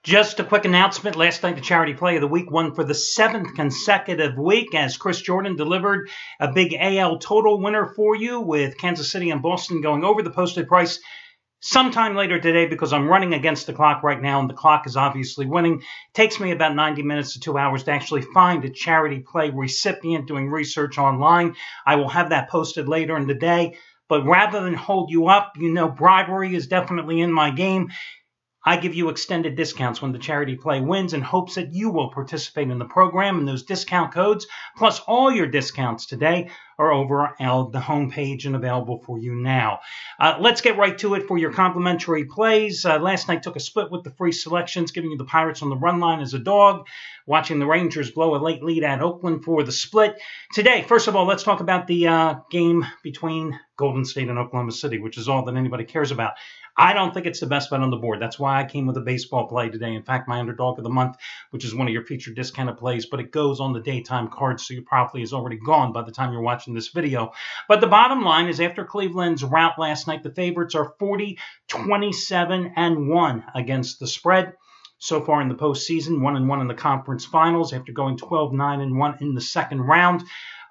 Just a quick announcement. Last night, the charity play of the week won for the 7th consecutive week as Chris Jordan delivered a big AL total winner for you with Kansas City and Boston going over the posted price sometime later today because I'm running against the clock right now and the clock is obviously winning. It takes me about 90 minutes to 2 hours to actually find a charity play recipient doing research online. I will have that posted later in the day. But rather than hold you up, bribery is definitely in my game. I give you extended discounts when the charity play wins in hopes that you will participate in the program, and those discount codes, plus all your discounts today, are over on the homepage and available for you now. Let's get right to it for your complimentary plays. Last night took a split with the free selections, giving you the Pirates on the run line as a dog, watching the Rangers blow a late lead at Oakland for the split. Today, first of all, let's talk about the game between Golden State and Oklahoma City, which is all that anybody cares about. I don't think it's the best bet on the board. That's why I came with a baseball play today. In fact, my underdog of the month, which is one of your featured discounted plays, but it goes on the daytime card, so your profit is already gone by the time you're watching this video. But the bottom line is after Cleveland's rout last night, the favorites are 40, 27, and 1 against the spread. So far in the postseason, 1-1 in the conference finals after going 12, 9, and 1 in the second round.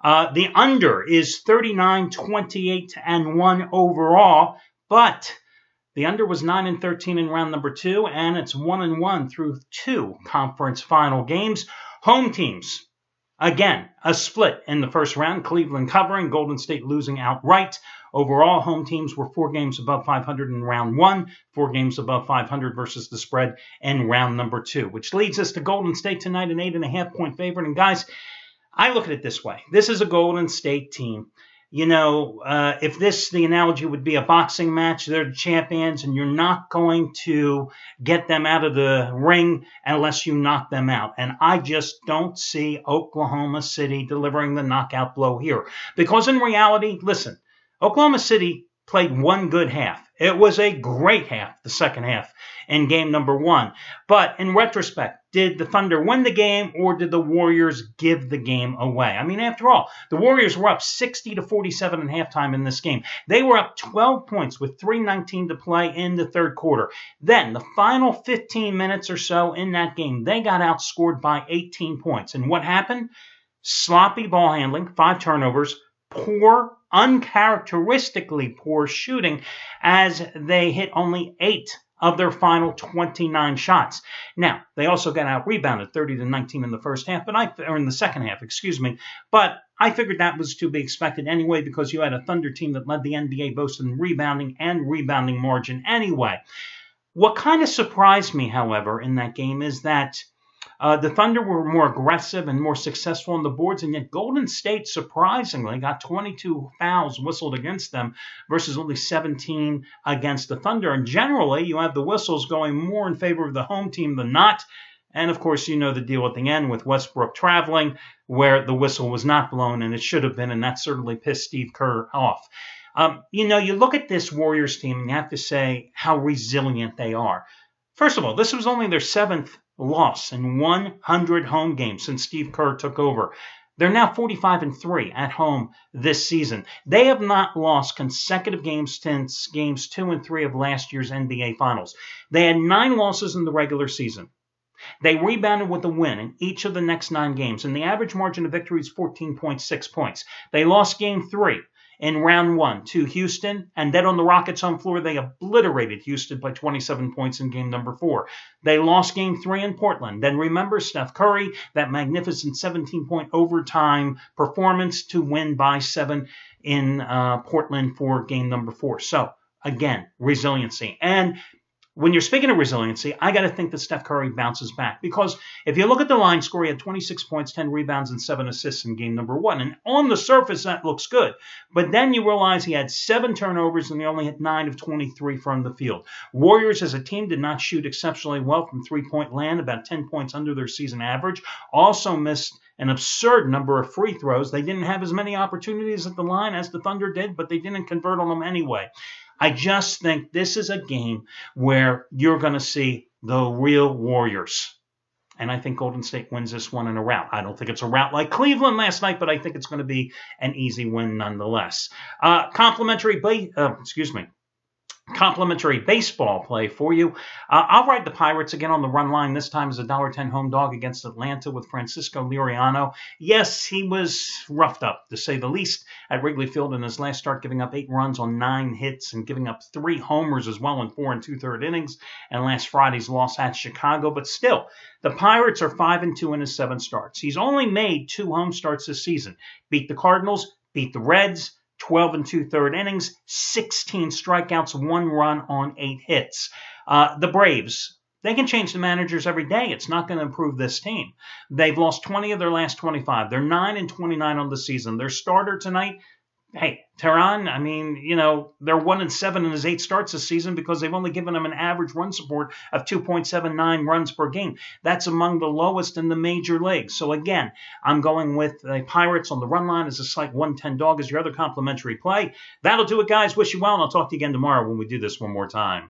The under is 39, 28, and 1 overall, but the under was 9-13 in round number 2, and it's 1-1 through 2 conference final games. Home teams, again, a split in the first round. Cleveland covering, Golden State losing outright. Overall, home teams were 4 games above 500 in round 1, 4 games above 500 versus the spread in round number 2, which leads us to Golden State tonight, an 8.5-point favorite. And guys, I look at it this way. This is a Golden State team. If the analogy would be a boxing match, they're the champions, and you're not going to get them out of the ring unless you knock them out. And I just don't see Oklahoma City delivering the knockout blow here. Because in reality, listen, Oklahoma City played one good half. It was a great half, the second half, in game number 1. But in retrospect, did the Thunder win the game or did the Warriors give the game away? I mean, after all, the Warriors were up 60-47 at halftime in this game. They were up 12 points with 3:19 to play in the third quarter. Then, the final 15 minutes or so in that game, they got outscored by 18 points. And what happened? Sloppy ball handling, 5 turnovers, poor, uncharacteristically poor shooting as they hit only 8 of their final 29 shots. Now, they also got out-rebounded 30-19 in the first half, or in the second half, But I figured that was to be expected anyway because you had a Thunder team that led the NBA both in rebounding and rebounding margin anyway. What kind of surprised me, however, in that game is that the Thunder were more aggressive and more successful on the boards, and yet Golden State, surprisingly, got 22 fouls whistled against them versus only 17 against the Thunder. And generally, you have the whistles going more in favor of the home team than not. And, of course, you know the deal at the end with Westbrook traveling, where the whistle was not blown, and it should have been, and that certainly pissed Steve Kerr off. You look at this Warriors team, and you have to say how resilient they are. First of all, this was only their 7th loss in 100 home games since Steve Kerr took over. They're now 45-3 at home this season. They have not lost consecutive games since games 2 and 3 of last year's NBA Finals. They had 9 losses in the regular season. They rebounded with a win in each of the next 9 games, and the average margin of victory is 14.6 points. They lost game 3 in round 1 to Houston, and then on the Rockets' home floor, they obliterated Houston by 27 points in game number 4. They lost game 3 in Portland. Then remember Steph Curry, that magnificent 17-point overtime performance to win by 7 in Portland for game number 4. So, again, resiliency. And when you're speaking of resiliency, I got to think that Steph Curry bounces back. Because if you look at the line score, he had 26 points, 10 rebounds, and 7 assists in game number 1. And on the surface, that looks good. But then you realize he had 7 turnovers, and he only hit 9 of 23 from the field. Warriors as a team did not shoot exceptionally well from three-point land, about 10 points under their season average. Also missed an absurd number of free throws. They didn't have as many opportunities at the line as the Thunder did, but they didn't convert on them anyway. I just think this is a game where you're going to see the real Warriors. And I think Golden State wins this one in a rout. I don't think it's a rout like Cleveland last night, but I think it's going to be an easy win nonetheless. Complimentary complimentary baseball play for you. I'll ride the Pirates again on the run line. This time as a $1.10 home dog against Atlanta with Francisco Liriano. Yes, he was roughed up, to say the least, at Wrigley Field in his last start, giving up 8 runs on 9 hits and giving up 3 homers as well in 4 2/3 innings, and last Friday's loss at Chicago. But still, the Pirates are 5-2 in his 7 starts. He's only made 2 home starts this season. Beat the Cardinals, beat the Reds, 12 2/3 innings, 16 strikeouts, 1 run on 8 hits. The Braves, they can change the managers every day. It's not going to improve this team. They've lost 20 of their last 25. They're 9-29 on the season. Their starter tonight, hey, Tehran, I mean, they're 1-7 in his 8 starts this season because they've only given him an average run support of 2.79 runs per game. That's among the lowest in the major leagues. So again, I'm going with the Pirates on the run line as a slight 110 dog as your other complimentary play. That'll do it, guys. Wish you well, and I'll talk to you again tomorrow when we do this one more time.